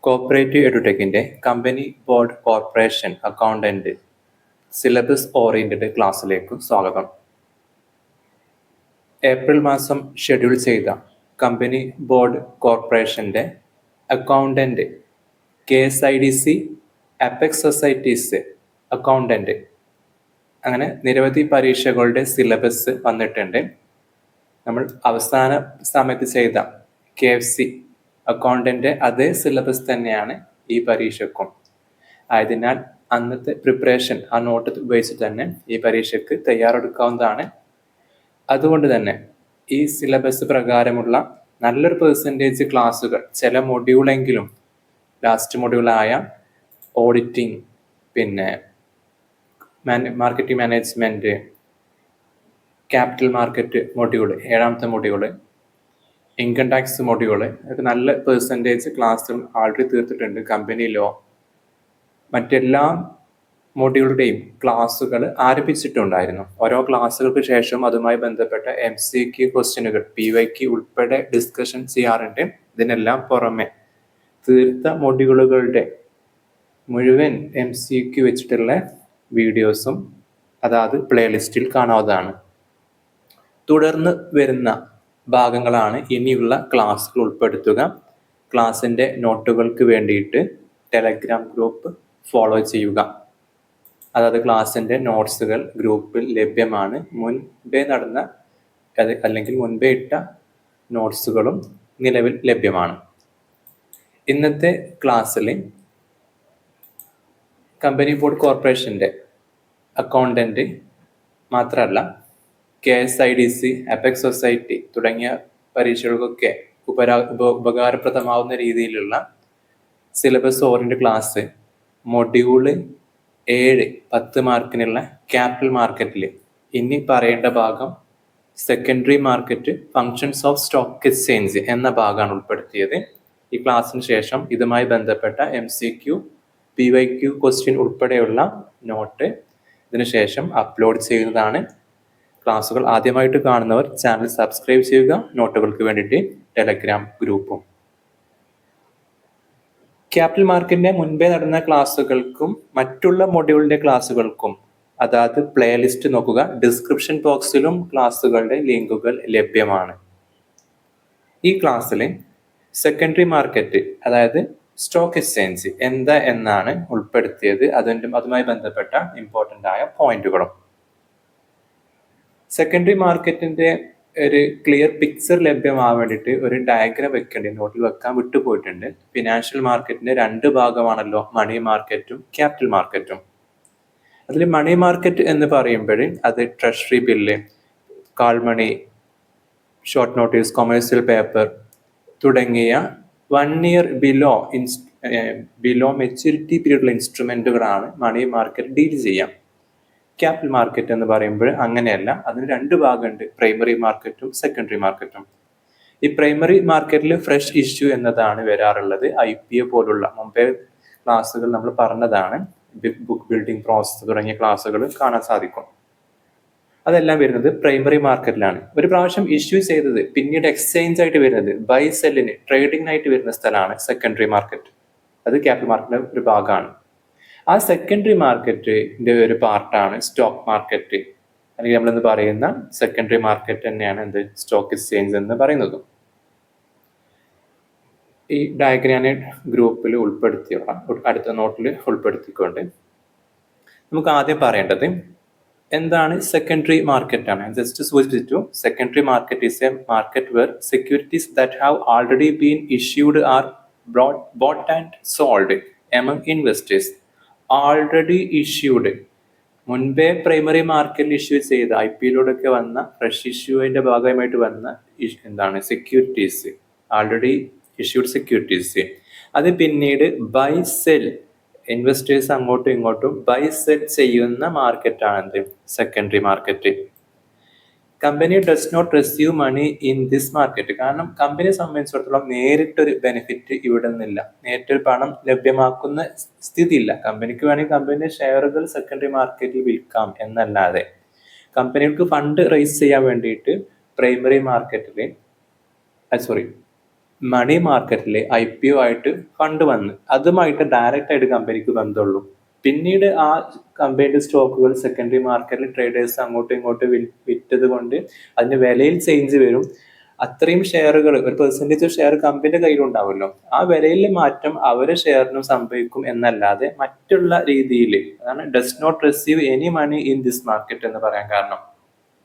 Cooperative എഡ്യൂടെക്കിൻ്റെ company board corporation accountant syllabus oriented ക്ലാസ്സിലേക്ക് സ്വാഗതം. ഏപ്രിൽ മാസം ഷെഡ്യൂൾ ചെയ്ത കമ്പനി ബോർഡ് കോർപ്പറേഷൻ്റെ accountant KSIDC, apex societies accountant അങ്ങനെ നിരവധി പരീക്ഷകളുടെ സിലബസ് വന്നിട്ടുണ്ട്. നമ്മൾ അവസാന സമയത്ത് ചെയ്ത KFC അക്കൗണ്ടന്റ് അതേ സിലബസ് തന്നെയാണ് ഈ പരീക്ഷയ്ക്കും. ആയതിനാൽ അന്നത്തെ പ്രിപ്പറേഷൻ ആ നോട്ട് ഉപയോഗിച്ചിട്ട് തന്നെ ഈ പരീക്ഷയ്ക്ക് തയ്യാറെടുക്കാവുന്നതാണ്. അതുകൊണ്ട് തന്നെ ഈ സിലബസ് പ്രകാരമുള്ള നല്ലൊരു പെർസെൻറ്റേജ് ക്ലാസ്സുകൾ ചില മൊഡ്യൂളെങ്കിലും ലാസ്റ്റ് മൊഡ്യൂളായ ഓഡിറ്റിംഗ്, പിന്നെ marketing management, capital market module, 7ാമത്തെ മൊഡ്യൂള്, ഇൻകം ടാക്സ് മൊഡ്യൂള്, അതൊക്കെ നല്ല പെർസെൻറ്റേജ് ക്ലാസ്സുകൾ ആൾറെഡി തീർത്തിട്ടുണ്ട്. കമ്പനി ലോ മറ്റെല്ലാ മൊഡ്യൂളുടെയും ക്ലാസ്സുകൾ ആരംഭിച്ചിട്ടുണ്ടായിരുന്നു. ഓരോ ക്ലാസ്സുകൾക്ക് ശേഷം അതുമായി ബന്ധപ്പെട്ട MCQ ക്വസ്റ്റ്യനുകൾ PYQ ഉൾപ്പെടെ ഡിസ്കഷൻ ചെയ്യാറുണ്ട്. ഇതിനെല്ലാം പുറമെ തീർത്ത മൊഡ്യൂളുകളുടെ മുഴുവൻ MCQ വെച്ചിട്ടുള്ള വീഡിയോസും അതാത് പ്ലേലിസ്റ്റിൽ കാണാവുന്നതാണ്. തുടർന്ന് വരുന്ന ഭാഗങ്ങളാണ് ഇനിയുള്ള ക്ലാസ്സുകൾ ഉൾപ്പെടുത്തുക. ക്ലാസ്സിൻ്റെ നോട്ടുകൾക്ക് വേണ്ടിയിട്ട് ടെലഗ്രാം ഗ്രൂപ്പ് ഫോളോ ചെയ്യുക. അതായത് ക്ലാസ്സിൻ്റെ നോട്ട്സുകൾ ഗ്രൂപ്പിൽ ലഭ്യമാണ്. മുൻപേ നടന്ന അല്ലെങ്കിൽ മുൻപേ ഇട്ട നോട്ട്സുകളും നിലവിൽ ലഭ്യമാണ്. ഇന്നത്തെ ക്ലാസ്സിൽ കമ്പനി ബോർഡ് കോർപ്പറേഷൻ്റെ അക്കൗണ്ടന്റ് മാത്രമല്ല KSIDC, അപ്പെക്സ് സൊസൈറ്റി തുടങ്ങിയ പരീക്ഷകൾക്കൊക്കെ ഉപകാരപ്രദമാവുന്ന രീതിയിലുള്ള സിലബസ് ഓറിയന്റഡ് ക്ലാസ് മൊഡ്യൂള് 7 10 മാർക്കിനുള്ള ക്യാപിറ്റൽ മാർക്കറ്റിൽ ഇനി പറയേണ്ട ഭാഗം secondary market functions of stock exchange എന്ന ഭാഗമാണ് ഉൾപ്പെടുത്തിയത്. ഈ ക്ലാസ്സിന് ശേഷം ഇതുമായി ബന്ധപ്പെട്ട MCQ, PYQ ക്വസ്റ്റ്യൻ ഉൾപ്പെടെയുള്ള നോട്ട് ഇതിനുശേഷം അപ്ലോഡ് ചെയ്യുന്നതാണ്. ക്ലാസ്സുകൾ ആദ്യമായിട്ട് കാണുന്നവർ ചാനൽ സബ്സ്ക്രൈബ് ചെയ്യുക. നോട്ടുകൾക്ക് വേണ്ടിയിട്ട് ടെലഗ്രാം ഗ്രൂപ്പും. ക്യാപിറ്റൽ മാർക്കറ്റിന്റെ മുൻപേ നടന്ന ക്ലാസ്സുകൾക്കും മറ്റുള്ള മൊഡ്യൂളിന്റെ ക്ലാസ്സുകൾക്കും അതായത് പ്ലേലിസ്റ്റ് നോക്കുക. ഡിസ്ക്രിപ്ഷൻ ബോക്സിലും ക്ലാസ്സുകളുടെ ലിങ്കുകൾ ലഭ്യമാണ്. ഈ ക്ലാസ്സിൽ സെക്കൻഡറി മാർക്കറ്റ് അതായത് സ്റ്റോക്ക് എക്സ്ചേഞ്ച് എന്താ എന്നാണ് ഉൾപ്പെടുത്തിയത്. അതുമായി ബന്ധപ്പെട്ട ഇമ്പോർട്ടൻ്റ് ആയ പോയിന്റുകളും. സെക്കൻഡറി മാർക്കറ്റിന്റെ ഒരു ക്ലിയർ പിക്ചർ ലഭ്യമാകാൻ വേണ്ടിയിട്ട് ഒരു ഡയഗ്രാം വെക്കേണ്ടി നോട്ടിൽ വെക്കാൻ വിട്ടുപോയിട്ടുണ്ട്. ഫിനാൻഷ്യൽ മാർക്കറ്റിന്റെ 2 ഭാഗമാണല്ലോ, മണി മാർക്കറ്റും ക്യാപിറ്റൽ മാർക്കറ്റും. അതിൽ മണി മാർക്കറ്റ് എന്ന് പറയുമ്പോൾ അത് treasury bill, call money, short notice, commercial paper തുടങ്ങിയ 1 ഇയർ ബിലോ മെച്യൂരിറ്റി പീരീഡുള്ള ഇൻസ്ട്രുമെന്റുകളാണ് മണി മാർക്കറ്റ് ഡീൽ ചെയ്യാം. ക്യാപിറ്റൽ മാർക്കറ്റ് എന്ന് പറയുമ്പോൾ അങ്ങനെയല്ല, അതിന് 2 ഭാഗമുണ്ട്, പ്രൈമറി മാർക്കറ്റും സെക്കൻഡറി മാർക്കറ്റും. ഈ പ്രൈമറി മാർക്കറ്റിൽ ഫ്രഷ് ഇഷ്യൂ എന്നതാണ് വരാറുള്ളത്. IPO പോലുള്ള മുമ്പേ ക്ലാസ്സുകൾ നമ്മൾ പറഞ്ഞതാണ്. ബുക്ക് ബിൽഡിംഗ് പ്രോസസ് തുടങ്ങിയ ക്ലാസ്സുകൾ കാണാൻ സാധിക്കും. അതെല്ലാം വരുന്നത് പ്രൈമറി മാർക്കറ്റിലാണ്. ഒരു പ്രാവശ്യം ഇഷ്യൂ ചെയ്തത് പിന്നീട് എക്സ്ചേഞ്ച് ആയിട്ട് വരുന്നത് ബൈ സെല്ലിന് ട്രേഡിംഗിനായിട്ട് വരുന്ന സ്ഥലമാണ് സെക്കൻഡറി മാർക്കറ്റ്. അത് ക്യാപിറ്റൽ മാർക്കറ്റിന്റെ ഒരു ഭാഗമാണ്. ആ സെക്കൻഡറി മാർക്കറ്റിന്റെ ഒരു പാർട്ടാണ് സ്റ്റോക്ക് മാർക്കറ്റ്, അല്ലെങ്കിൽ നമ്മളെന്ന് പറയുന്ന സെക്കൻഡറി മാർക്കറ്റ് തന്നെയാണ് എന്ത് സ്റ്റോക്ക് എക്സ്ചേഞ്ച് എന്ന് പറയുന്നതും. ഈ ഡയഗ്രാം ഗ്രൂപ്പിൽ അടുത്ത നോട്ടിൽ ഉൾപ്പെടുത്തിക്കൊണ്ട് നമുക്ക് ആദ്യം പറയേണ്ടത് എന്താണ് സെക്കൻഡറി മാർക്കറ്റ് ആണ്. ജസ്റ്റ് സൂചിപ്പിച്ചു, secondary market is a market where securities that have already been issued are bought and sold among investors. Already issued, മുൻപേ പ്രൈമറി മാർക്കറ്റിൽ ഇഷ്യൂ ചെയ്ത IPOയിലൂടെയൊക്കെ വന്ന ഫ്രഷ് ഇഷ്യൂവിന്റെ ഭാഗമായിട്ട് വന്ന എന്താണ് സെക്യൂരിറ്റീസ്, ആൾറെഡി ഇഷ്യൂഡ് സെക്യൂരിറ്റീസ്. അത് പിന്നീട് ബൈ സെൽ, ഇൻവെസ്റ്റേഴ്സ് അങ്ങോട്ടും ഇങ്ങോട്ടും ബൈ സെൽ ചെയ്യുന്ന മാർക്കറ്റാണ് എന്ത് secondary market. Company does not receive money in this market. കാരണം കമ്പനിയെ സംബന്ധിച്ചിടത്തോളം നേരിട്ടൊരു ബെനിഫിറ്റ് ഇവിടെ നിന്നില്ല, നേരിട്ടൊരു പണം ലഭ്യമാക്കുന്ന സ്ഥിതിയില്ല. കമ്പനിക്ക് വേണമെങ്കിൽ കമ്പനിയുടെ ഷെയറുകൾ സെക്കൻഡറി മാർക്കറ്റിൽ വിൽക്കാം എന്നല്ലാതെ കമ്പനികൾക്ക് ഫണ്ട് റൈസ് ചെയ്യാൻ വേണ്ടിയിട്ട് പ്രൈമറി മാർക്കറ്റിൽ മണി മാർക്കറ്റിൽ IPO ആയിട്ട് ഫണ്ട് വന്ന് അതുമായിട്ട് ഡയറക്റ്റ് ആയിട്ട് കമ്പനിക്ക് ബന്ധമുള്ളൂ. പിന്നീട് ആ കമ്പനിയുടെ സ്റ്റോക്കുകൾ സെക്കൻഡറി മാർക്കറ്റിൽ ട്രേഡേഴ്സ് അങ്ങോട്ടും ഇങ്ങോട്ടും വിറ്റത് കൊണ്ട് അതിന്റെ വിലയിൽ ചേഞ്ച് വരും. അത്രയും ഷെയറുകൾ, ഒരു പെർസെൻറ്റേജ് ഷെയർ കമ്പനിയുടെ കയ്യിലുണ്ടാവുമല്ലോ, ആ വിലയിലെ മാറ്റം അവരെ ഷെയറിനും സംഭവിക്കും എന്നല്ലാതെ മറ്റുള്ള രീതിയിൽ, അതാണ് does not receive any money in this market എന്ന് പറയാൻ കാരണം.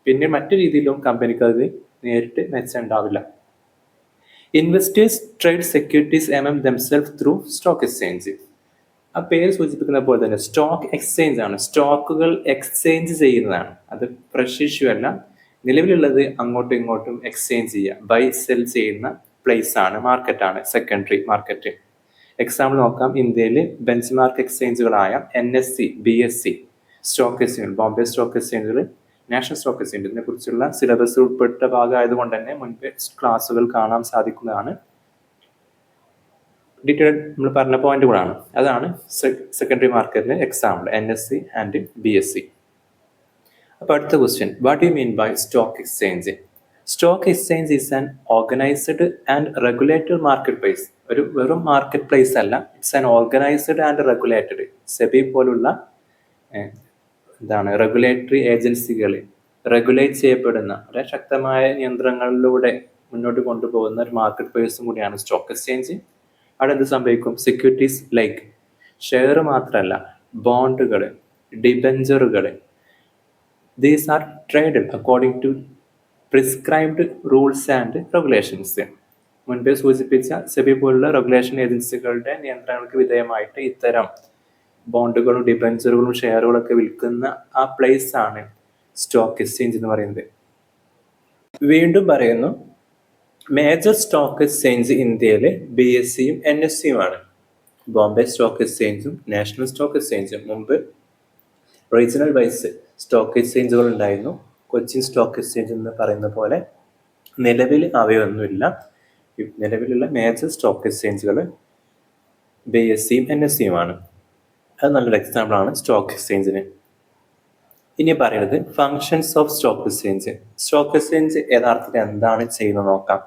പിന്നെ മറ്റു രീതിയിലും കമ്പനിക്ക് അത് നേരിട്ട് മെച്ചം ഉണ്ടാവില്ല. Investors trade securities among themself through stock exchange. ആ പേര് സൂചിപ്പിക്കുന്ന പോലെ തന്നെ സ്റ്റോക്ക് എക്സ്ചേഞ്ച് ആണ്, സ്റ്റോക്കുകൾ എക്സ്ചേഞ്ച് ചെയ്യുന്നതാണ്. അത് ഫ്രഷ് ഇഷ്യൂ അല്ല, നിലവിലുള്ളത് അങ്ങോട്ടും ഇങ്ങോട്ടും എക്സ്ചേഞ്ച് ചെയ്യുക, ബൈ സെൽ ചെയ്യുന്ന പ്ലേസ് ആണ്, മാർക്കറ്റാണ് സെക്കൻഡറി മാർക്കറ്റ്. എക്സാമ്പിൾ നോക്കാം. ഇന്ത്യയിൽ ബെഞ്ച് മാർക്ക് എക്സ്ചേഞ്ചുകളായ NSE, BSE stock exchange, Bombay stock എക്സ്ചേഞ്ചുകൾ, നാഷണൽ സ്റ്റോക്ക് എക്സ്ചേഞ്ച്, ഇതിനെ കുറിച്ചുള്ള സിലബസ് ഉൾപ്പെട്ട ഭാഗമായതുകൊണ്ട് തന്നെ മുൻപേ ക്ലാസ്സുകൾ കാണാൻ സാധിക്കുന്നതാണ്. ഡീറ്റെയിൽ നമ്മൾ പറഞ്ഞ പോയിന്റുകളാണ്. അതാണ് സെക്കൻഡറി മാർക്കറ്റിലെ എക്സാമ്പിൾ NSE ആൻഡ് BSE. അപ്പോൾ അടുത്ത question, what you mean by stock exchange? Stock exchange is an organised and regulated market place. ഒരു വെറും മാർക്കറ്റ് പ്ലേസ് അല്ല, it's an organised and regulated. SEBI പോലുള്ള റെഗുലേറ്ററി ഏജൻസികൾ റെഗുലേറ്റ് ചെയ്യപ്പെടുന്ന വളരെ ശക്തമായ നിയന്ത്രണങ്ങളിലൂടെ മുന്നോട്ട് കൊണ്ടുപോകുന്ന ഒരു മാർക്കറ്റ് പ്ലേസും കൂടിയാണ് സ്റ്റോക്ക് എക്സ്ചേഞ്ച്. അവിടെ എന്ത് സംഭവിക്കും? സെക്യൂരിറ്റീസ് ലൈക്ക് ഷെയർ മാത്രമല്ല, ബോണ്ടുകൾ, ഡിബെഞ്ചറുകൾ, these are traded according to prescribed rules and regulations. മുൻപേ സൂചിപ്പിച്ച സെബി പോലുള്ള റെഗുലേഷൻ ഏജൻസികളുടെ നിയന്ത്രണങ്ങൾക്ക് വിധേയമായിട്ട് ഇത്തരം ബോണ്ടുകളും ഡിബെഞ്ചറുകളും ഷെയറുകളൊക്കെ വിൽക്കുന്ന ആ പ്ലേസ് ആണ് സ്റ്റോക്ക് എക്സ്ചേഞ്ച് എന്ന് പറയുന്നത്. വീണ്ടും പറയുന്നു, മേജർ സ്റ്റോക്ക് എക്സ്ചേഞ്ച് ഇന്ത്യയിലെ BSEയും NSEയും ആണ്. ബോംബെ സ്റ്റോക്ക് എക്സ്ചേഞ്ചും നാഷണൽ സ്റ്റോക്ക് എക്സ്ചേഞ്ചും. മുമ്പ് റീജിയണൽ വൈസ് സ്റ്റോക്ക് എക്സ്ചേഞ്ചുകൾ ഉണ്ടായിരുന്നു. കൊച്ചിൻ സ്റ്റോക്ക് എക്സ്ചേഞ്ച് എന്ന് പറയുന്ന പോലെ നിലവിൽ അവയൊന്നുമില്ല. നിലവിലുള്ള മേജർ സ്റ്റോക്ക് എക്സ്ചേഞ്ചുകൾ BSEയും NSEയും ആണ്. അത് നല്ലൊരു എക്സാമ്പിൾ ആണ് സ്റ്റോക്ക് എക്സ്ചേഞ്ചിന്. ഇനി പറയുന്നത് functions of stock exchange. Stock exchange യഥാർത്ഥത്തിൽ എന്താണ് ചെയ്യുന്നത് നോക്കാം.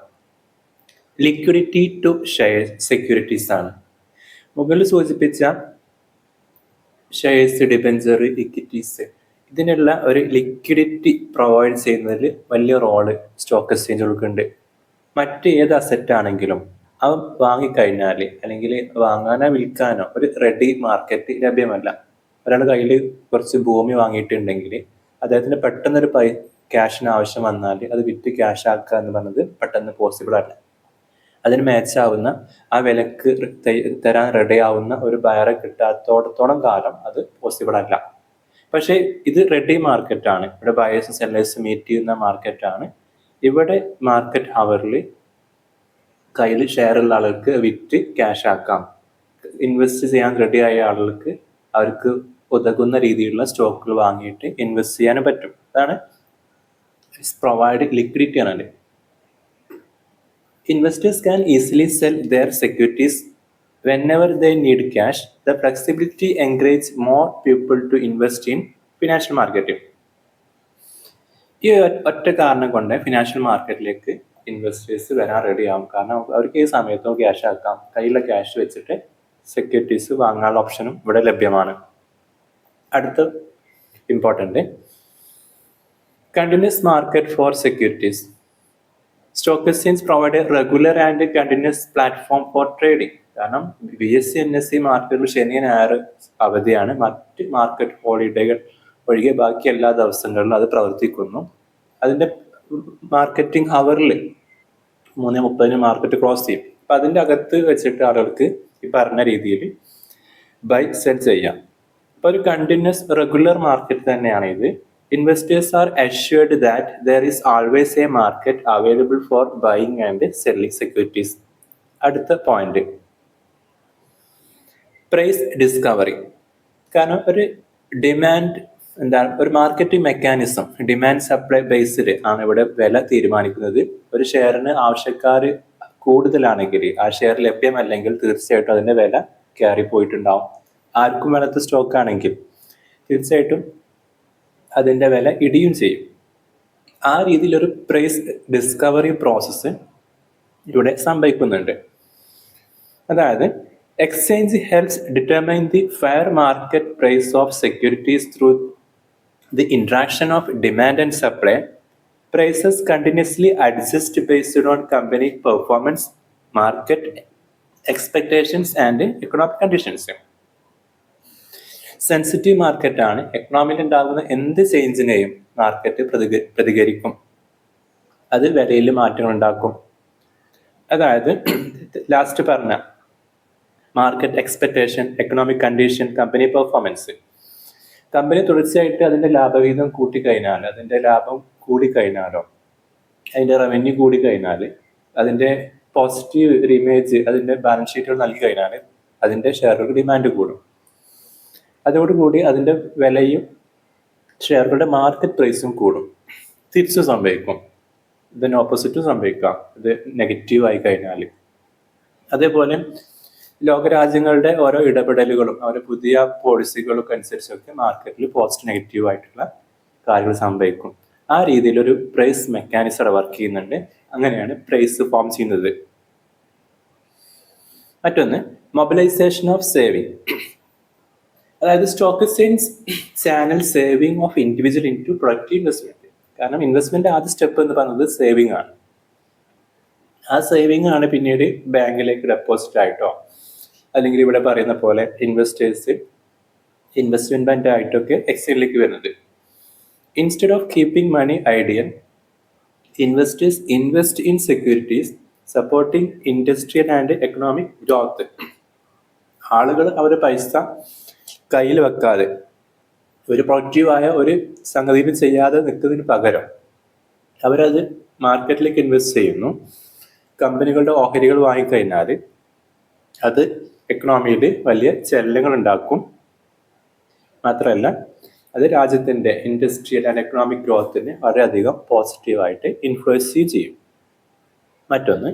ലിക്വിഡിറ്റി ടു ഷെയർ സെക്യൂരിറ്റീസ് ആണ്. മുകളിൽ സൂചിപ്പിച്ച ഷെയർസ്, ഡിബെഞ്ചർ, ഇക്വിറ്റീസ്, ഇതിനുള്ള ഒരു ലിക്വിഡിറ്റി പ്രൊവൈഡ് ചെയ്യുന്നതിൽ വലിയ റോള് സ്റ്റോക്ക് എക്സ്ചേഞ്ചുകൾക്കുണ്ട്. മറ്റ് ഏത് അസറ്റ് ആണെങ്കിലും അവ വാങ്ങിക്കഴിഞ്ഞാൽ അല്ലെങ്കിൽ വാങ്ങാനോ വിൽക്കാനോ ഒരു റെഡി മാർക്കറ്റ് ലഭ്യമല്ല. ഒരാളുടെ കയ്യിൽ കുറച്ച് ഭൂമി വാങ്ങിയിട്ടുണ്ടെങ്കിൽ അദ്ദേഹത്തിന് പെട്ടെന്നൊരു ക്യാഷിന് ആവശ്യം വന്നാൽ അത് വിറ്റ് ക്യാഷ് ആക്കുക എന്ന് പറഞ്ഞത് പെട്ടെന്ന് പോസിബിൾ അല്ല. അതിന് മാച്ച് ആവുന്ന, ആ വിലക്ക് തരാൻ റെഡി ആവുന്ന ഒരു ബയറെ കിട്ടാത്തോടത്തോളം കാലം അത് പോസിബിൾ അല്ല. പക്ഷേ ഇത് റെഡി മാർക്കറ്റാണ്, ഇവിടെ ബയേഴ്സും സെല്ലേഴ്സും മീറ്റ് ചെയ്യുന്ന മാർക്കറ്റാണ്. ഇവിടെ മാർക്കറ്റ് അവറിൽ കയ്യിൽ ഷെയർ ഉള്ള ആളുകൾക്ക് വിറ്റ് ക്യാഷ് ആക്കാം. ഇൻവെസ്റ്റ് ചെയ്യാൻ റെഡിയായ ആളുകൾക്ക് അവർക്ക് ഉതകുന്ന രീതിയിലുള്ള സ്റ്റോക്കുകൾ വാങ്ങിയിട്ട് ഇൻവെസ്റ്റ് ചെയ്യാനും പറ്റും. അതാണ് പ്രൊവൈഡ് ലിക്വിഡിറ്റി ആണ്. Investors can easily sell their securities whenever they need cash. The flexibility encourages more people to invest in financial market. ഈ ഒറ്റ കാരണം കൊണ്ട് ഫിനാൻഷ്യൽ മാർക്കറ്റിലേക്ക് ഇൻവെസ്റ്റേഴ്സ് വരാൻ റെഡിയാവും. കാരണം അവർക്ക് ഈ സമയത്തും ക്യാഷ് ആക്കാം, കയ്യിലെ ക്യാഷ് വെച്ചിട്ട് സെക്യൂരിറ്റീസ് വാങ്ങാനുള്ള ഓപ്ഷനും ഇവിടെ ലഭ്യമാണ്. അടുത്ത important, continuous market four securities. Stock exchange provide A regular and continuous platform for trading. കാരണം BSE NSE മാർക്കറ്റിൽ ശനി ഞായർ അവധിയാണ്. മറ്റ് മാർക്കറ്റ് ഹോളിഡേകൾ ഒഴികെ ബാക്കി എല്ലാ ദിവസങ്ങളിലും അത് പ്രവർത്തിക്കുന്നു. അതിൻ്റെ മാർക്കറ്റിംഗ് ഹവറിൽ 3:30 മാർക്കറ്റ് ക്ലോസ് ചെയ്യും. അപ്പം അതിൻ്റെ അകത്ത് വെച്ചിട്ട് ആളുകൾക്ക് ഈ പറഞ്ഞ രീതിയിൽ ബൈ സെൽ ചെയ്യാം. അപ്പോൾ ഒരു കണ്ടിന്യൂസ് റെഗുലർ മാർക്കറ്റ് തന്നെയാണ് ഇത്. Investors are assured that there is always a market available for buying and selling securities. അടുത്ത പോയിന്റ്, പ്രൈസ് ഡിസ്കവറി. കാരണം ഒരു ഡിമാൻഡ് ഒരു marketing mechanism, demand supply based ആണ് ഇവിടെ വില തീരുമാനിക്കുന്നത്. ഒരു ഷെയറിന് ആവശ്യക്കാർ കൂടുതലാണെങ്കിൽ, ആ ഷെയർ ലഭ്യമല്ലെങ്കിൽ തീർച്ചയായിട്ടും അതിൻ്റെ വില കയറി പോയിട്ടുണ്ടാവും. ആർക്കും വേണത്ത സ്റ്റോക്ക് ആണെങ്കിൽ തീർച്ചയായിട്ടും അതിൻ്റെ വില ഇടിയും ചെയ്യും. ആ രീതിയിലൊരു പ്രൈസ് ഡിസ്കവറി പ്രോസസ്സ് ഇവിടെ സംഭവിക്കുന്നുണ്ട്. അതായത് exchange helps determine the fair market price of securities through the interaction of demand and supply. Prices continuously adjust based on company performance, market expectations and economic conditions. Sensitive മാർക്കറ്റാണ്. എക്കണോമിയിൽ ഉണ്ടാകുന്ന എന്ത് ചേഞ്ചിനെയും market പ്രതികരിക്കും. അത് വിലയിൽ മാറ്റങ്ങൾ ഉണ്ടാക്കും. അതായത് ലാസ്റ്റ് പറഞ്ഞ market expectation, economic condition, company performance. Company തുടർച്ചയായിട്ട് അതിൻ്റെ ലാഭവിഹിതം കൂട്ടിക്കഴിഞ്ഞാൽ, അതിൻ്റെ ലാഭം കൂടിക്കഴിഞ്ഞാലോ, അതിൻ്റെ റവന്യൂ കൂടിക്കഴിഞ്ഞാൽ, അതിൻ്റെ പോസിറ്റീവ് ഒരു ഇമേജ് അതിൻ്റെ ബാലൻസ് ഷീറ്റുകൾ നൽകി കഴിഞ്ഞാൽ അതിൻ്റെ ഷെയറുകൾക്ക് ഡിമാൻഡ് കൂടും. അതോടുകൂടി അതിൻ്റെ വിലയും ഷെയറുകളുടെ മാർക്കറ്റ് പ്രൈസും കൂടും. തിരിച്ചു സംഭവിക്കും. ഇതിന് ഓപ്പോസിറ്റും സംഭവിക്കാം, ഇത് നെഗറ്റീവായി കഴിഞ്ഞാൽ. അതേപോലെ ലോകരാജ്യങ്ങളുടെ ഓരോ ഇടപെടലുകളും അവരുടെ പുതിയ പോളിസികൾക്കും അനുസരിച്ചൊക്കെ മാർക്കറ്റിൽ പോസിറ്റീവ് നെഗറ്റീവ് ആയിട്ടുള്ള കാര്യങ്ങൾ സംഭവിക്കും. ആ രീതിയിലൊരു പ്രൈസ് മെക്കാനിസം അവിടെ വർക്ക് ചെയ്യുന്നുണ്ട്. അങ്ങനെയാണ് പ്രൈസ് ഫോം ചെയ്യുന്നത്. മറ്റൊന്ന് മൊബിലൈസേഷൻ ഓഫ് സേവിങ്. അതായത് stock exchange channel saving of individual into productive investment. കാരണം ഇൻവെസ്റ്റ്മെന്റ് ആദ്യ സ്റ്റെപ്പ് എന്ന് പറയുന്നത് സേവിങ് ആണ്. ആ സേവിങ് ആണ് പിന്നീട് ബാങ്കിലേക്ക് ഡെപ്പോസിറ്റ് ആയിട്ടോ അല്ലെങ്കിൽ ഇവിടെ പറയുന്ന പോലെ ഇൻവെസ്റ്റേഴ്സ് ഇൻവെസ്റ്റ്മെന്റ് ആയിട്ടൊക്കെ എക്സ്ചേഞ്ചിലേക്ക് വരുന്നത്. Instead of keeping money ideal, investors invest in securities supporting industrial and economic growth. ആളുകൾ അവരുടെ പൈസ കയ്യിൽ വെക്കാതെ ഒരു പ്രൊഡക്റ്റീവായ ഒരു സംഗതിയും ചെയ്യാതെ നിൽക്കുന്നതിന് പകരം അവരത് മാർക്കറ്റിലേക്ക് ഇൻവെസ്റ്റ് ചെയ്യുന്നു. കമ്പനികളുടെ ഓഹരികൾ വാങ്ങിക്കഴിഞ്ഞാൽ അത് എക്കണോമിയിൽ വലിയ ചലനങ്ങൾ ഉണ്ടാക്കും. മാത്രമല്ല അത് രാജ്യത്തിൻ്റെ ഇൻഡസ്ട്രിയൽ ആൻഡ് എക്കണോമിക് ഗ്രോത്തിന് വളരെയധികം പോസിറ്റീവായിട്ട് ഇൻഫ്ലുവൻസ് ചെയ്യും. മറ്റൊന്ന്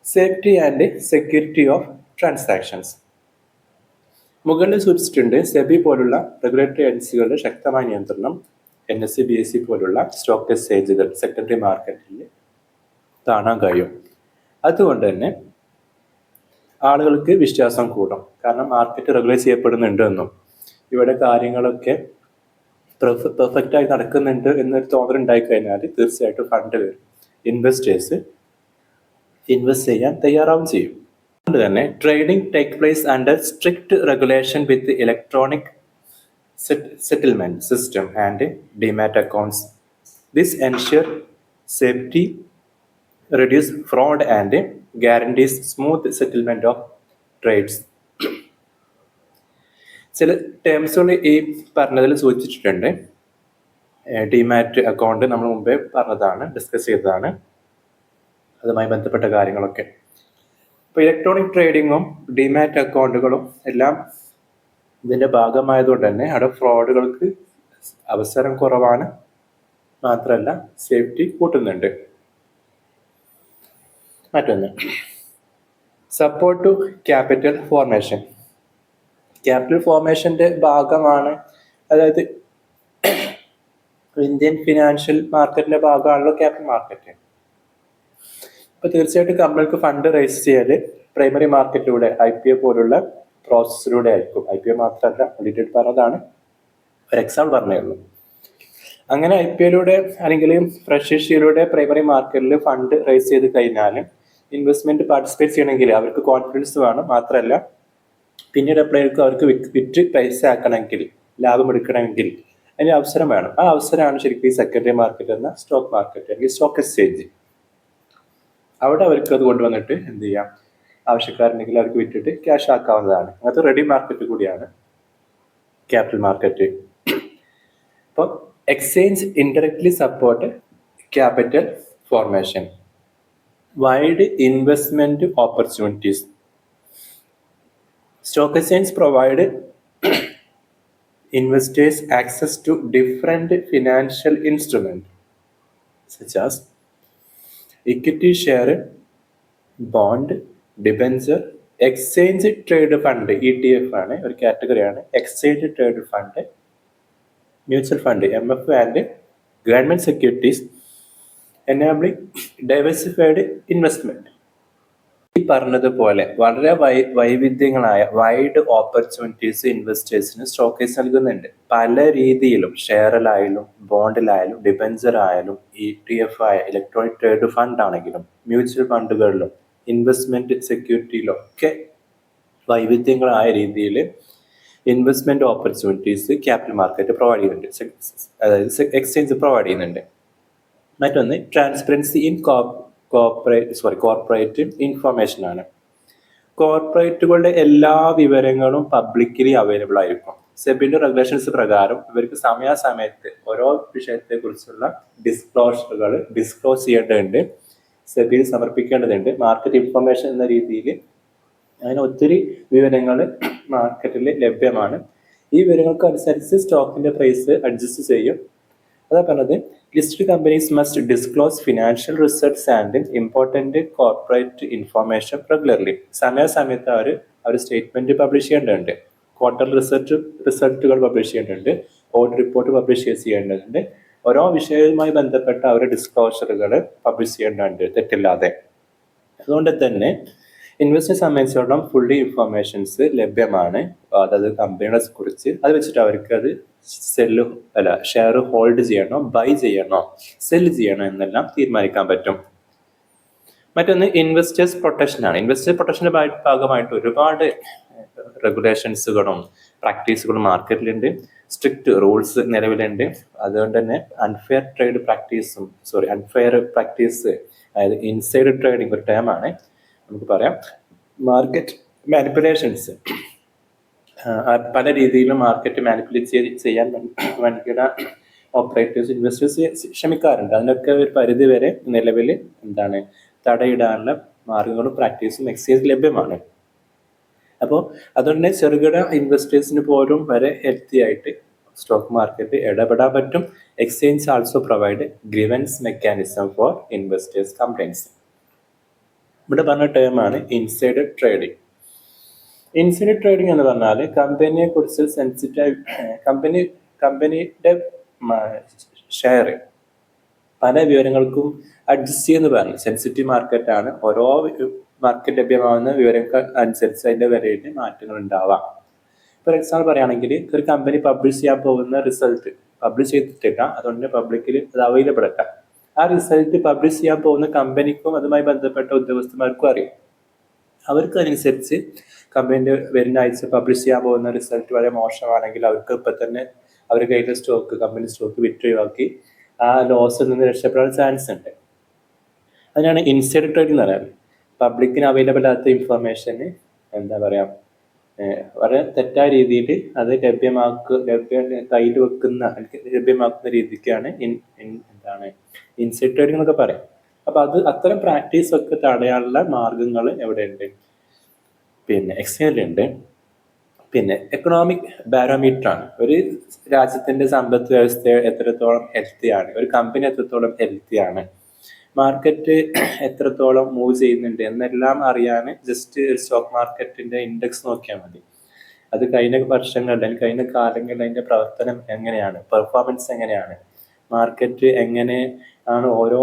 safety and security of transactions. മുകളിൽ സൂചിച്ചിട്ടുണ്ട് സെബി പോലുള്ള റെഗുലേറ്ററി ഏജൻസികളുടെ ശക്തമായ നിയന്ത്രണം NSE, BSE പോലുള്ള സ്റ്റോക്ക് എക്സ്ചേഞ്ചുകൾ സെക്കൻഡറി മാർക്കറ്റിൽ കാണാൻ കഴിയും. അതുകൊണ്ട് തന്നെ ആളുകൾക്ക് വിശ്വാസം കൂടും. കാരണം മാർക്കറ്റ് റെഗുലേറ്റ് ചെയ്യപ്പെടുന്നുണ്ട് എന്നും ഇവിടെ കാര്യങ്ങളൊക്കെ പെർഫെക്റ്റായി നടക്കുന്നുണ്ട് എന്നൊരു തോന്നൽ ഉണ്ടായിക്കഴിഞ്ഞാൽ തീർച്ചയായിട്ടും ഫണ്ട് വരും. ഇൻവെസ്റ്റേഴ്സ് ഇൻവെസ്റ്റ് ചെയ്യാൻ തയ്യാറാവും ചെയ്യും. അതുകൊണ്ട് തന്നെ trading take place under strict regulation with electronic settlement system and demat accounts. This ensure safety, reduce fraud and guarantees smooth settlement of trades. ചില ടേംസുകൾ ഈ പറഞ്ഞതിൽ സൂചിച്ചിട്ടുണ്ട്. ഡിമാറ്റ് അക്കൗണ്ട് നമ്മൾ മുമ്പേ പറഞ്ഞതാണ്, ഡിസ്കസ് ചെയ്തതാണ്, അതുമായി ബന്ധപ്പെട്ട കാര്യങ്ങളൊക്കെ. ഇപ്പോൾ ഇലക്ട്രോണിക് ട്രേഡിങ്ങും ഡിമാറ്റ് അക്കൗണ്ടുകളും എല്ലാം ഇതിൻ്റെ ഭാഗമായതുകൊണ്ട് തന്നെ അവിടെ ഫ്രോഡുകൾക്ക് അവസരം കുറവാണ്. മാത്രമല്ല സേഫ്റ്റി കൂട്ടുന്നുണ്ട്. മറ്റൊന്ന് support to capital formation. Capital ഫോർമേഷൻ്റെ ഭാഗമാണ്, അതായത് ഇന്ത്യൻ ഫിനാൻഷ്യൽ മാർക്കറ്റിൻ്റെ ഭാഗമാണല്ലോ ക്യാപിറ്റൽ മാർക്കറ്റ്. അപ്പോൾ തീർച്ചയായിട്ടും കമ്പനിക്ക് ഫണ്ട് റൈസ് ചെയ്യൽ പ്രൈമറി മാർക്കറ്റിലൂടെ IPO പോലുള്ള പ്രോസസ്സിലൂടെ ആയിരിക്കും. IPO മാത്രമല്ല, ഓഡിറ്റഡ് പറഞ്ഞതാണ്, ഒരു എക്സാമ്പിൾ പറഞ്ഞേ ഉള്ളൂ. അങ്ങനെ IPOയിലൂടെ അല്ലെങ്കിൽ ഫ്രഷ് ഇഷ്യൂയിലൂടെ പ്രൈമറി മാർക്കറ്റിൽ ഫണ്ട് റൈസ് ചെയ്ത് കഴിഞ്ഞാൽ ഇൻവെസ്റ്റ്മെന്റ് പാർട്ടിസിപ്പേറ്റ് ചെയ്യണമെങ്കിൽ അവർക്ക് കോൺഫിഡൻസ് വേണം. മാത്രമല്ല പിന്നീട് എപ്പോഴേക്കും അവർക്ക് വിറ്റ് പൈസ ആക്കണമെങ്കിൽ, ലാഭം എടുക്കണമെങ്കിൽ അതിന് അവസരം വേണം. ആ അവസരമാണ് ശരിക്കും ഈ സെക്കൻഡറി മാർക്കറ്റ് എന്ന സ്റ്റോക്ക് മാർക്കറ്റ് അല്ലെങ്കിൽ സ്റ്റോക്ക് എക്സ്ചേഞ്ച്. അവിടെ അവർക്ക് അത് കൊണ്ടുവന്നിട്ട് എന്ത് ചെയ്യാം, ആവശ്യക്കാരുണ്ടെങ്കിൽ അവർക്ക് വിറ്റിട്ട് ക്യാഷ് ആക്കാവുന്നതാണ്. അങ്ങനത്തെ റെഡി മാർക്കറ്റ് കൂടിയാണ് ക്യാപിറ്റൽ മാർക്കറ്റ്. അപ്പോൾ exchange indirectly support capital formation. Wide investment opportunities. Stock exchange provide investors access to different financial instruments such as equity share, bond, debenture, exchange trade fund. ETF ആണ് ഒരു കാറ്റഗറിയാണ്. Exchange trade fund, mutual fund MF, and government securities enabling diversified investment. ഈ പറഞ്ഞതുപോലെ വളരെ വൈവിധ്യങ്ങളായ wide opportunities ഇൻവെസ്റ്റേഴ്സിന് സ്റ്റോക്കേഴ്സ് നൽകുന്നുണ്ട്. പല രീതിയിലും ഷെയറിലായാലും ബോണ്ടിലായാലും ഡിബഞ്ചർ ആയാലും ETF ആയ ഇലക്ട്രോണിക് ട്രേഡ് ഫണ്ട് ആണെങ്കിലും മ്യൂച്വൽ ഫണ്ടുകളിലും ഇൻവെസ്റ്റ്മെന്റ് സെക്യൂരിറ്റിയിലും ഒക്കെ വൈവിധ്യങ്ങളായ രീതിയിൽ investment opportunities capital market provide ചെയ്യുന്നുണ്ട്, അതായത് എക്സ്ചേഞ്ച് പ്രൊവൈഡ് ചെയ്യുന്നുണ്ട്. മറ്റൊന്ന് ട്രാൻസ്പെറൻസി ഇൻ കോർപ്പറേറ്റ് ഇൻഫർമേഷൻ ആണ്. കോർപ്പറേറ്റുകളുടെ എല്ലാ വിവരങ്ങളും പബ്ലിക്കലി അവൈലബിൾ ആയിരിക്കും. സെബിന്റെ റെഗുലേഷൻസ് പ്രകാരം ഇവർക്ക് സമയാസമയത്ത് ഓരോ വിഷയത്തെ കുറിച്ചുള്ള ഡിസ്ക്ലോഷറുകൾ ഡിസ്ക്ലോസ് ചെയ്യേണ്ടതുണ്ട്, സെബിയിൽ സമർപ്പിക്കേണ്ടതുണ്ട്. മാർക്കറ്റ് ഇൻഫർമേഷൻ എന്ന രീതിയിൽ അങ്ങനെ ഒത്തിരി വിവരങ്ങൾ മാർക്കറ്റിൽ ലഭ്യമാണ്. ഈ വിവരങ്ങൾക്ക് അനുസരിച്ച് സ്റ്റോക്കിന്റെ പ്രൈസ് അഡ്ജസ്റ്റ് ചെയ്യും. അതാ പറഞ്ഞത്, listed companies must disclose financial results and important corporate information regularly. സമയാസമയത്ത് അവർ സ്റ്റേറ്റ്മെന്റ് പബ്ലിഷ് ചെയ്യേണ്ടതുണ്ട്, ക്വാർട്ടർ റിസൾട്ടുകൾ പബ്ലിഷ് ചെയ്യേണ്ടതുണ്ട്, ഓഡിറ്റ് റിപ്പോർട്ട് പബ്ലിഷ് ചെയ്യേണ്ടതുണ്ട്. ഓരോ വിഷയവുമായി ബന്ധപ്പെട്ട അവരുടെ ഡിസ്ക്ലോഷറുകൾ പബ്ലിഷ് ചെയ്യേണ്ടതുണ്ട് തെറ്റില്ലാതെ. അതുകൊണ്ട് തന്നെ ഇൻവെസ്റ്ററെ സംബന്ധിച്ചിടത്തോളം ഫുള്ളി ഇൻഫർമേഷൻസ് ലഭ്യമാണ്, അതായത് കമ്പനികളെ കുറിച്ച്. അത് വെച്ചിട്ട് അവർക്ക് അത് ഷെയർ ഹോൾഡ് ചെയ്യണോ, ബൈ ചെയ്യണോ, സെല് ചെയ്യണോ എന്നെല്ലാം തീരുമാനിക്കാൻ പറ്റും. മറ്റൊന്ന് ഇൻവെസ്റ്റേഴ്സ് പ്രൊട്ടക്ഷൻ ആണ്. ഇൻവെസ്റ്റേഴ്സ് പ്രൊട്ടക്ഷന്റെ ഭാഗമായിട്ട് ഒരുപാട് റെഗുലേഷൻസുകളും പ്രാക്ടീസുകളും മാർക്കറ്റിലുണ്ട്. സ്ട്രിക്റ്റ് റൂൾസ് നിലവിലുണ്ട്. അതുകൊണ്ട് തന്നെ അൺഫെയർ പ്രാക്ടീസ്, അതായത് ഇൻസൈഡ് ട്രേഡിംഗ് ഒരു ടേമാണ് നമുക്ക് പറയാം. മാർക്കറ്റ് മാനിപ്പുലേഷൻസ്, പല രീതിയിലും മാർക്കറ്റ് മാനിപ്പുലേറ്റ് ചെയ്യാൻ വൻകിട ഓപ്പറേറ്റേഴ്സ് ഇൻവെസ്റ്റേഴ്സ് ശ്രമിക്കാറുണ്ട്. അതിനൊക്കെ ഒരു പരിധി വരെ നിലവിൽ തടയിടാനുള്ള മാർഗങ്ങളും പ്രാക്ടീസും എക്സ്ചേഞ്ച് ലഭ്യമാണ്. അപ്പോൾ അതുകൊണ്ട് തന്നെ ചെറുകിട ഇൻവെസ്റ്റേഴ്സിന് പോലും വരെ ഹെൽത്തി ആയിട്ട് സ്റ്റോക്ക് മാർക്കറ്റ് ഇടപെടാൻ പറ്റും. Exchange also provide grievance mechanism for investors compliance. ഇവിടെ പറഞ്ഞ ടേമാണ് ഇൻസൈഡ് ട്രേഡിംഗ്. ഇൻസൈഡ് ട്രേഡിംഗ് എന്ന് പറഞ്ഞാൽ കമ്പനിയെ കുറിച്ച് കമ്പനിയുടെ ഷെയർ പല വിവരങ്ങൾക്കും അഡ്ജസ്റ്റ് ചെയ്യുന്ന പറഞ്ഞു. സെൻസിറ്റീവ് മാർക്കറ്റാണ്. ഓരോ മാർക്കറ്റ് ലഭ്യമാകുന്ന വിവരങ്ങൾ അനുസരിച്ച് അതിന്റെ വിലയിൽ മാറ്റങ്ങൾ ഉണ്ടാവാം. ഫോർ എക്സാമ്പിൾ പറയുകയാണെങ്കിൽ ഒരു കമ്പനി പബ്ലിഷ് ചെയ്യാൻ പോകുന്ന റിസൾട്ട് പബ്ലിഷ് ചെയ്തിട്ടേക്കാം, അതുകൊണ്ട് പബ്ലിക്കിൽ അത് അവൈലബിൾ ആക്കാം. ആ റിസൾട്ട് പബ്ലിഷ് ചെയ്യാൻ പോകുന്ന കമ്പനിക്കും അതുമായി ബന്ധപ്പെട്ട ഉദ്യോഗസ്ഥന്മാർക്കും അറിയാം. അവർക്ക് അതിനനുസരിച്ച് കമ്പനിന്റെ വരുന്ന ആഴ്ച പബ്ലിഷ് ചെയ്യാൻ പോകുന്ന റിസൾട്ട് വളരെ മോശമാണെങ്കിൽ അവർക്ക് ഇപ്പം തന്നെ അവരുടെ കയ്യിലെ കമ്പനി സ്റ്റോക്ക് വിറ്റൊഴിവാക്കി ആ ലോസിൽ നിന്ന് രക്ഷപ്പെടാൻ ചാൻസ് ഉണ്ട്. അതിനാണ് ഇൻസൈഡ് ട്രേഡിംഗ് എന്ന് പറയുന്നത്. പബ്ലിക്കിന് അവൈലബിൾ ആകാത്ത ഇൻഫർമേഷന് വളരെ തെറ്റായ രീതിയിൽ അത് കയ്യിൽ വെക്കുന്ന ലഭ്യമാക്കുന്ന രീതിക്കാണ് ഇൻസൈഡ് ട്രേഡിംഗ് എന്നൊക്കെ പറയാം. അപ്പൊ അത്തരം പ്രാക്ടീസ് ഒക്കെ തടയാനുള്ള മാർഗങ്ങൾ എവിടെയുണ്ട്? പിന്നെ എക്സ്ചേഞ്ചിലുണ്ട്. പിന്നെ എക്കണോമിക് ബാരോമീറ്റർ ആണ്. ഒരു രാജ്യത്തിന്റെ സമ്പദ് വ്യവസ്ഥ എത്രത്തോളം ഹെൽത്തിയാണ്, ഒരു കമ്പനി എത്രത്തോളം ഹെൽത്തിയാണ്, മാർക്കറ്റ് എത്രത്തോളം മൂവ് ചെയ്യുന്നുണ്ട് എന്നെല്ലാം അറിയാൻ ജസ്റ്റ് സ്റ്റോക്ക് മാർക്കറ്റിന്റെ ഇൻഡെക്സ് നോക്കിയാൽ മതി. അത് കഴിഞ്ഞ വർഷങ്ങളിൽ അല്ലെങ്കിൽ കഴിഞ്ഞ കാലങ്ങളിൽ അതിന്റെ പ്രവർത്തനം എങ്ങനെയാണ്, പെർഫോമൻസ് എങ്ങനെയാണ്, മാർക്കറ്റ് എങ്ങനെ ആണ് ഓരോ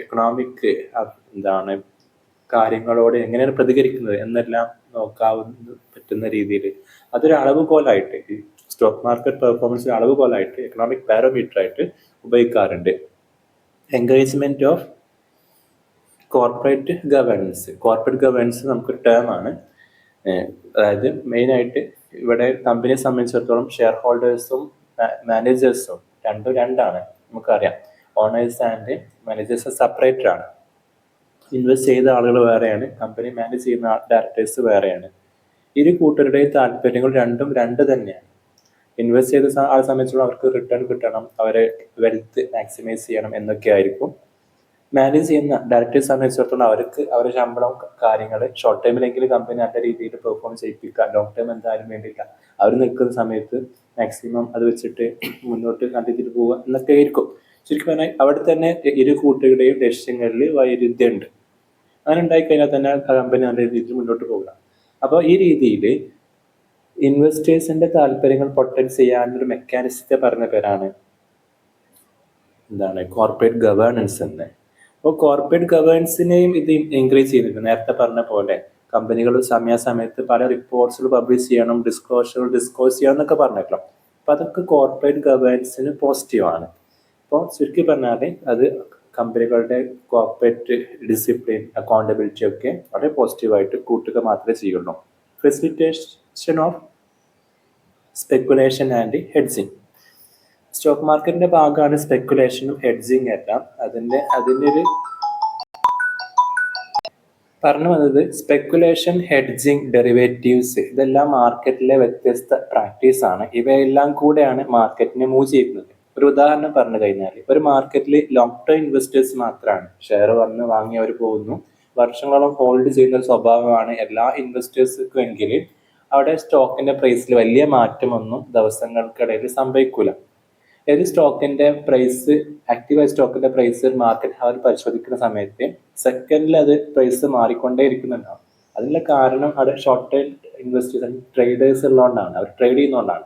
എക്കണോമിക് കാര്യങ്ങളോട് എങ്ങനെയാണ് പ്രതികരിക്കുന്നത് എന്നെല്ലാം നോക്കാവുന്ന പറ്റുന്ന രീതിയിൽ അതൊരു അളവുകോലായിട്ട് ഈ സ്റ്റോക്ക് മാർക്കറ്റ് പെർഫോമൻസിന് അളവുകോലായിട്ട് എക്കണോമിക് പാരാമീറ്റർ ആയിട്ട് ഉപയോഗിക്കാറുണ്ട്. എൻകറേജ്മെന്റ് ഓഫ് കോർപ്പറേറ്റ് ഗവേണൻസ് നമുക്കൊരു ടേമാണ്. അതായത് മെയിനായിട്ട് ഇവിടെ കമ്പനിയെ സംബന്ധിച്ചിടത്തോളം ഷെയർ ഹോൾഡേഴ്സും മാനേജേഴ്സും രണ്ടാണ്. നമുക്കറിയാം, ഓണേഴ്സ് ആൻഡ് മാനേജേഴ്സ് സെപ്പറേറ്റഡ് ആണ്. ഇൻവെസ്റ്റ് ചെയ്ത ആളുകൾ വേറെയാണ്, കമ്പനി മാനേജ് ചെയ്യുന്ന ഡയറക്ടേഴ്സ് വേറെയാണ്. ഇരു കൂട്ടരുടെയും താല്പര്യങ്ങൾ രണ്ട് തന്നെയാണ്. ഇൻവെസ്റ്റ് ചെയ്ത ആളെ സംബന്ധിച്ചോളം അവർക്ക് റിട്ടേൺ കിട്ടണം, അവരെ വെൽത്ത് മാക്സിമൈസ് ചെയ്യണം എന്നൊക്കെ ആയിരിക്കും. മാനേജ് ചെയ്യുന്ന ഡയറക്ടേഴ്സ് സംബന്ധിച്ചിടത്തോളം അവർക്ക് അവരുടെ ശമ്പളം കാര്യങ്ങൾ ഷോർട്ട് ടൈമിലെങ്കിലും കമ്പനി നല്ല രീതിയിൽ പെർഫോം ചെയ്യിപ്പിക്കുക, ലോങ് ടൈം എന്തായാലും വേണ്ടിയില്ല. അവർ നിൽക്കുന്ന സമയത്ത് മാക്സിമം അത് വെച്ചിട്ട് മുന്നോട്ട് കണ്ടെത്തിയിട്ട് പോവുക എന്നൊക്കെ ആയിരിക്കും. ശരിക്കും പറഞ്ഞാൽ അവിടെ തന്നെ ഇരു കൂട്ടരുടെയും ലക്ഷ്യങ്ങളിൽ വൈരുദ്ധ്യമുണ്ട്. അങ്ങനെ ഉണ്ടായിക്കഴിഞ്ഞാൽ തന്നെ കമ്പനി നല്ല രീതിയിൽ മുന്നോട്ട് പോകണം. അപ്പോൾ ഈ രീതിയിൽ ഇൻവെസ്റ്റേഴ്സിന്റെ താല്പര്യങ്ങൾ പ്രൊട്ടക്ട് ചെയ്യാനൊരു മെക്കാനിസത്തെ പറഞ്ഞ പേരാണ് എന്താണ് കോർപ്പറേറ്റ് ഗവേണൻസ് എന്ന്. അപ്പോൾ കോർപ്പറേറ്റ് ഗവേണൻസിനെയും ഇത് ഇൻക്രീസ് ചെയ്തിട്ടുണ്ട്. നേരത്തെ പറഞ്ഞ പോലെ കമ്പനികൾ സമയാസമയത്ത് പല റിപ്പോർട്ട്സുകൾ പബ്ലിഷ് ചെയ്യണം, ഡിസ്കോസ് ചെയ്യണം എന്നൊക്കെ പറഞ്ഞല്ലോ. അപ്പോൾ അതൊക്കെ കോർപ്പറേറ്റ് ഗവേണൻസിന് പോസിറ്റീവാണ്. അപ്പോൾ ചുരുക്കി പറഞ്ഞാൽ അത് കമ്പനികളുടെ കോർപ്പറേറ്റ് ഡിസിപ്ലിൻ, അക്കൗണ്ടബിലിറ്റി ഒക്കെ വളരെ പോസിറ്റീവായിട്ട് കൂട്ടുക മാത്രമേ ചെയ്യുള്ളൂ. Facilitation of speculation and hedging. Stock മാർക്കറ്റിന്റെ ഭാഗമാണ് സ്പെക്കുലേഷനും ഹെഡ്ജിങ് എല്ലാം. അതിനൊരു പറഞ്ഞു വന്നത് സ്പെക്കുലേഷൻ, ഹെഡ്ജിങ്, ഡെറിവേറ്റീവ്സ് ഇതെല്ലാം മാർക്കറ്റിലെ വ്യത്യസ്ത പ്രാക്ടീസ് ആണ്. ഇവയെല്ലാം കൂടെയാണ് മാർക്കറ്റിനെ മൂവ് ചെയ്യുന്നത്. ഒരു ഉദാഹരണം പറഞ്ഞു കഴിഞ്ഞാൽ, ഒരു മാർക്കറ്റിൽ ലോങ് ടേം ഇൻവെസ്റ്റേഴ്സ് മാത്രമാണ്. ഷെയർ വന്ന് വാങ്ങി അവർ പോകുന്നു, വർഷങ്ങളോളം ഹോൾഡ് ചെയ്യുന്ന ഒരു സ്വഭാവമാണ് എല്ലാ ഇൻവെസ്റ്റേഴ്സിനും എങ്കിൽ അവിടെ സ്റ്റോക്കിന്റെ പ്രൈസിൽ വലിയ മാറ്റമൊന്നും ദിവസങ്ങൾക്കിടയിൽ സംഭവിക്കൂല. ഏത് സ്റ്റോക്കിന്റെ പ്രൈസ്, ആക്റ്റീവായ സ്റ്റോക്കിന്റെ പ്രൈസ് മാർക്കറ്റ് അവർ പരിശോധിക്കുന്ന സമയത്ത് സെക്കൻഡിൽ അത് പ്രൈസ് മാറിക്കൊണ്ടേ ഇരിക്കുന്നുണ്ടാവും. അതിനുള്ള കാരണം അവിടെ ഷോർട്ട് ടൈം ഇൻവെസ്റ്റേഴ്സ്, ട്രേഡേഴ്സ് ഉള്ളതുകൊണ്ടാണ്, അവർ ട്രേഡ് ചെയ്യുന്നതുകൊണ്ടാണ്.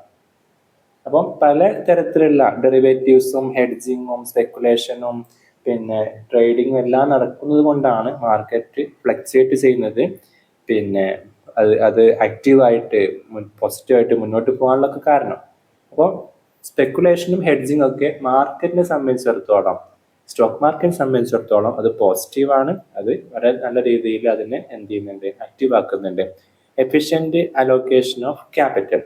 അപ്പം പല തരത്തിലുള്ള ഡെറിവേറ്റീവ്സും ഹെഡ്ജിങ്ങും സ്പെക്കുലേഷനും പിന്നെ ട്രേഡിങ്ങും എല്ലാം നടക്കുന്നത് കൊണ്ടാണ് മാർക്കറ്റ് ഫ്ലക്ച്വേറ്റ് ചെയ്യുന്നത്. പിന്നെ അത് ആക്റ്റീവായിട്ട് പോസിറ്റീവായിട്ട് മുന്നോട്ട് പോകാനുള്ള കാരണം. അപ്പോൾ സ്പെക്കുലേഷനും ഹെഡ്ജിങ്ങും ഒക്കെ മാർക്കറ്റിനെ സംബന്ധിച്ചിടത്തോളം, സ്റ്റോക്ക് മാർക്കറ്റിനെ സംബന്ധിച്ചിടത്തോളം അത് പോസിറ്റീവാണ്. അത് വളരെ നല്ല രീതിയിൽ അതിനെ എന്ത് ചെയ്യുന്നുണ്ട്, ആക്റ്റീവ് ആക്കുന്നുണ്ട്. Efficient allocation of capital.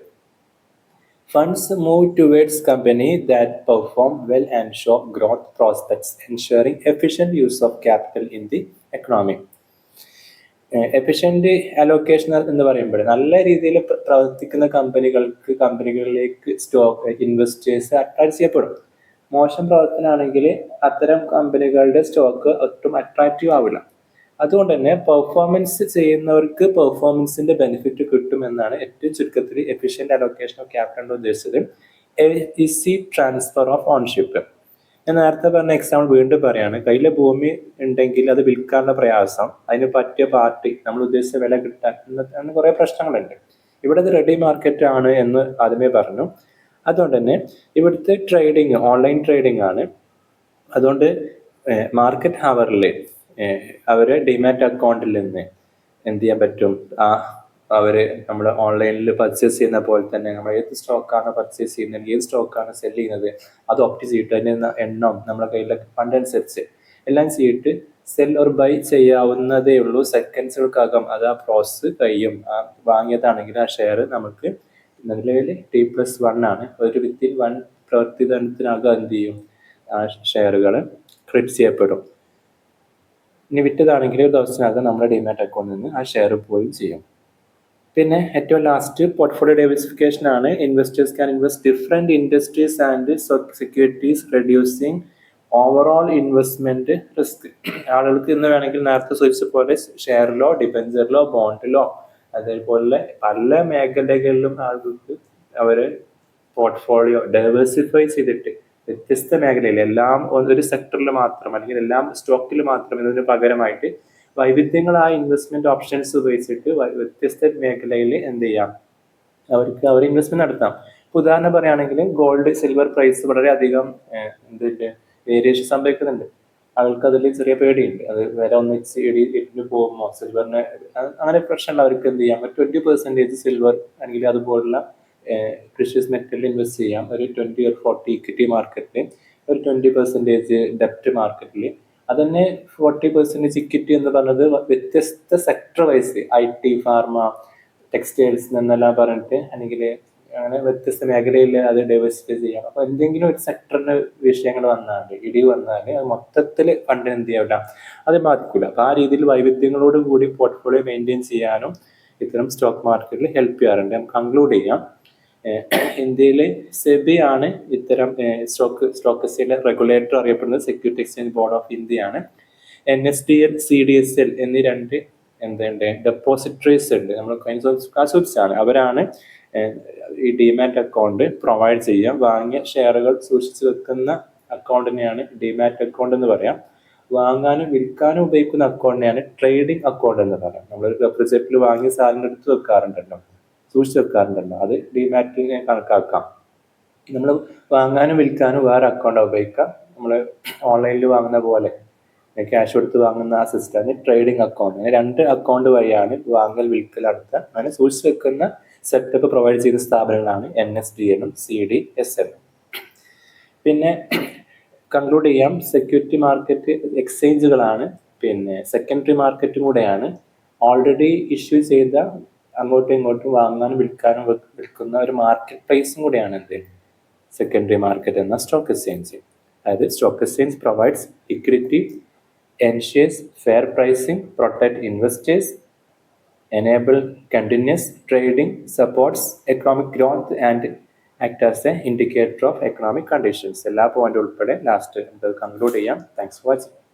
Funds move towards companies that perform well and show growth prospects, ensuring efficient use of capital in the economy. Efficient allocation എന്ന് പറയുമ്പോൾ നല്ല രീതിയിൽ പ്രവർത്തിക്കുന്ന കമ്പനികളിലേക്ക് സ്റ്റോക്ക് ഇൻവെസ്റ്റേഴ്സ് അട്രാക്ട് ചെയ്യപ്പെടും. മോശം പ്രവർത്തനമാണെങ്കിൽ അത്തരം കമ്പനികളുടെ സ്റ്റോക്ക് ഒട്ടും അട്രാക്റ്റീവ് ആവില്ല. അതുകൊണ്ട് തന്നെ പെർഫോമൻസ് ചെയ്യുന്നവർക്ക് പെർഫോമൻസിന്റെ ബെനിഫിറ്റ് കിട്ടുമെന്നാണ് ഏറ്റവും ചുരുക്കത്തിൽ എഫിഷ്യന്റ് അലോക്കേഷൻ ഓഫ് ക്യാപിറ്റൽ ഉദ്ദേശിച്ചത്. Easy transfer of ownership. ഞാൻ നേരത്തെ പറഞ്ഞ എക്സാമ്പിൾ വീണ്ടും പറയാണ്. കയ്യിലെ ഭൂമി ഉണ്ടെങ്കിൽ അത് വിൽക്കാനുള്ള പ്രയാസം, അതിന് പറ്റിയ പാർട്ടി നമ്മൾ ഉദ്ദേശിച്ച വില കിട്ടാൻ അങ്ങനെ കുറേ പ്രശ്നങ്ങളുണ്ട്. ഇവിടെ അത് റെഡി മാർക്കറ്റ് ആണ് എന്ന് ആദ്യമേ പറഞ്ഞു. അതുകൊണ്ട് തന്നെ ഇവിടുത്തെ ട്രേഡിങ് ഓൺലൈൻ ട്രേഡിംഗ് ആണ്. അതുകൊണ്ട് മാർക്കറ്റ് ഹവറിൽ അവരെ ഡിമാറ്റ് അക്കൗണ്ടിൽ നിന്ന് എന്ത് ചെയ്യാൻ പറ്റും, അവര് നമ്മൾ ഓൺലൈനിൽ പർച്ചേസ് ചെയ്യുന്ന പോലെ തന്നെ നമ്മൾ ഏത് സ്റ്റോക്കാണ് പർച്ചേസ് ചെയ്യുന്നത്, ഏത് സ്റ്റോക്കാണ് സെല് ചെയ്യുന്നത് അത് ഓപ്റ്റ് ചെയ്തിട്ട് അതിൻ്റെ എണ്ണം നമ്മളെ കയ്യിലെ ഫണ്ട് അനുസരിച്ച് എല്ലാം ചെയ്തിട്ട് സെൽ ഓർ ബൈ ചെയ്യാവുന്നതേ ഉള്ളൂ. സെക്കൻഡ്സുകൾക്കകം അത് ആ പ്രോസസ്സ് കഴിയും. വാങ്ങിയതാണെങ്കിൽ ആ ഷെയർ നമുക്ക് നിലവിൽ T+1 ആണ്. ഒരു വിത്തിൻ 1 പ്രവൃത്തി ദിനത്തിനകം എന്ത് ചെയ്യും, ആ ഷെയറുകൾ ക്രെഡിറ്റ് ചെയ്യപ്പെടും. ഇനി വിറ്റതാണെങ്കിൽ ഒരു ദിവസത്തിനകം നമ്മുടെ ഡിമാറ്റ് അക്കൗണ്ടിൽ നിന്ന് ആ ഷെയർ പോവുകയും ചെയ്യും. പിന്നെ ഏറ്റവും ലാസ്റ്റ് പോർട്ട്ഫോളിയോ ഡൈവേഴ്സിഫിക്കേഷൻ ആണ്. Investors can invest different industries and securities, reducing overall investment risk. ആളുകൾക്ക് ഇന്ന് വേണമെങ്കിൽ നേരത്തെ സൂചിച്ച പോലെ ഷെയറിലോ ഡിബഞ്ചറിലോ ബോണ്ടിലോ അതേപോലെ പല മേഖലകളിലും ആളുകൾക്ക് അവർ പോർട്ട്ഫോളിയോ ഡൈവേഴ്സിഫൈ ചെയ്തിട്ട് വ്യത്യസ്ത മേഖലയിൽ എല്ലാം ഒരു സെക്ടറിൽ മാത്രം അല്ലെങ്കിൽ എല്ലാം സ്റ്റോക്കിൽ മാത്രം എന്നതിന് പകരമായിട്ട് വൈവിധ്യങ്ങളായ ഇൻവെസ്റ്റ്മെന്റ് ഓപ്ഷൻസ് ഉപയോഗിച്ചിട്ട് വ്യത്യസ്ത മേഖലയിൽ എന്ത് ചെയ്യാം, അവർ ഇൻവെസ്റ്റ്മെന്റ് നടത്താം. ഉദാഹരണം പറയുകയാണെങ്കിൽ ഗോൾഡ്, സിൽവർ പ്രൈസ് വളരെയധികം വേരിയേഷൻ സംഭവിക്കുന്നുണ്ട്. ആൾക്ക് അതിൽ ചെറിയ പേടിയുണ്ട്, അത് വില ഒന്നിച്ച് ഇടിഞ്ഞു പോകുമോ, സിൽവറിന് അങ്ങനെ പ്രശ്നമുള്ള അവർക്ക് എന്ത് ചെയ്യാം, 20% സിൽവർ അല്ലെങ്കിൽ അതുപോലുള്ള പ്രഷ്യസ് മെറ്റലിൽ ഇൻവെസ്റ്റ് ചെയ്യാം. ഒരു 20 or 40 ഇക്വിറ്റി മാർക്കറ്റിൽ, ഒരു 20% ഡെപ്റ്റ് മാർക്കറ്റിൽ. അതന്നെ 40% ഇക്വിറ്റി എന്ന് പറഞ്ഞത് വ്യത്യസ്ത sector vice IT, pharma, textiles എന്നെല്ലാം പറഞ്ഞിട്ട് അല്ലെങ്കിൽ അങ്ങനെ വ്യത്യസ്ത മേഖലയിൽ അത് ഡൈവേഴ്സിഫൈ ചെയ്യാം. അപ്പോൾ എന്തെങ്കിലും ഒരു സെക്ടറിന് വിഷയങ്ങൾ വന്നാൽ, ഇടിവ് വന്നാൽ അത് മൊത്തത്തിൽ ഫണ്ട് എന്ത് ചെയ്യാവില്ല, അത് ബാധിക്കില്ല. അപ്പോൾ ആ രീതിയിൽ വൈവിധ്യങ്ങളോട് കൂടി പോർട്ട്ഫോളിയോ മെയിൻറ്റെയിൻ ചെയ്യാനും ഇത്തരം സ്റ്റോക്ക് മാർക്കറ്റിൽ ഹെൽപ്പ് ചെയ്യാറുണ്ട്. നമുക്ക് കൺക്ലൂഡ് ചെയ്യാം. ഇന്ത്യയിൽ സെബി ആണ് ഇത്തരം സ്റ്റോക്ക് എക്സ്ചേഞ്ച് റെഗുലേറ്റർ അറിയപ്പെടുന്നത്. സെക്യൂരിറ്റി എക്സ്ചേഞ്ച് ബോർഡ് ഓഫ് ഇന്ത്യയാണ്. NSDL, CDSL എന്നീ 2 എന്തുണ്ട് ഡെപ്പോസിറ്ററീസ് ഉണ്ട്. നമ്മൾ സൂക്ഷിച്ചാണ്, അവരാണ് ഈ ഡിമാറ്റ് അക്കൗണ്ട് പ്രൊവൈഡ് ചെയ്യാം. വാങ്ങിയ ഷെയറുകൾ സൂക്ഷിച്ചു വെക്കുന്ന അക്കൗണ്ടിനെയാണ് ഡിമാറ്റ് അക്കൗണ്ട് എന്ന് പറയാം. വാങ്ങാനും വിൽക്കാനും ഉപയോഗിക്കുന്ന അക്കൗണ്ടിനെയാണ് ട്രേഡിംഗ് അക്കൗണ്ട് എന്ന് പറയാം. നമ്മൾ റെഫ്രിജറേറ്ററിൽ വാങ്ങിയ സാധനം എടുത്ത് വെക്കാറുണ്ടല്ലോ, സൂക്ഷിച്ച് വെക്കാറുണ്ടല്ലോ, അത് ഡിമാറ്റിൽ കണക്കാക്കാം. നമ്മൾ വാങ്ങാനും വിൽക്കാനും വേറെ അക്കൗണ്ട് ഉപയോഗിക്കാം. നമ്മൾ ഓൺലൈനിൽ വാങ്ങുന്ന പോലെ ക്യാഷ് കൊടുത്ത് വാങ്ങുന്ന ആ സിസ്റ്റം ട്രേഡിംഗ് അക്കൗണ്ട്. അങ്ങനെ 2 അക്കൗണ്ട് വഴിയാണ് വാങ്ങൽ വിൽക്കൽ നടത്തുക. അങ്ങനെ സൂക്ഷിച്ച് വെക്കുന്ന സെറ്റപ്പ് പ്രൊവൈഡ് ചെയ്ത സ്ഥാപനങ്ങളാണ് NSDL-ഉം CDSL. പിന്നെ കൺക്ലൂഡ് ചെയ്യാം, സെക്യൂരിറ്റി മാർക്കറ്റ് എക്സ്ചേഞ്ചുകളാണ്, പിന്നെ സെക്കൻഡറി മാർക്കറ്റും കൂടെയാണ്. ഓൾറെഡി ഇഷ്യൂ ചെയ്ത അങ്ങോട്ടും ഇങ്ങോട്ടും വാങ്ങാനും വിൽക്കാനും വിൽക്കുന്ന ഒരു മാർക്കറ്റ് പ്ലേസും കൂടെയാണ് എന്ത് സെക്കൻഡറി മാർക്കറ്റ് എന്ന സ്റ്റോക്ക് എക്സ്ചേഞ്ച്. അതായത് stock exchange provides liquidity, ensures fair pricing, protect investors, enable continuous trading, supports economic growth and act as an indicator of economic conditions. എല്ലാ പോയിന്റ് ഉൾപ്പെടെ ലാസ്റ്റ് കൺക്ലൂഡ് ചെയ്യാം. Thanks for watching.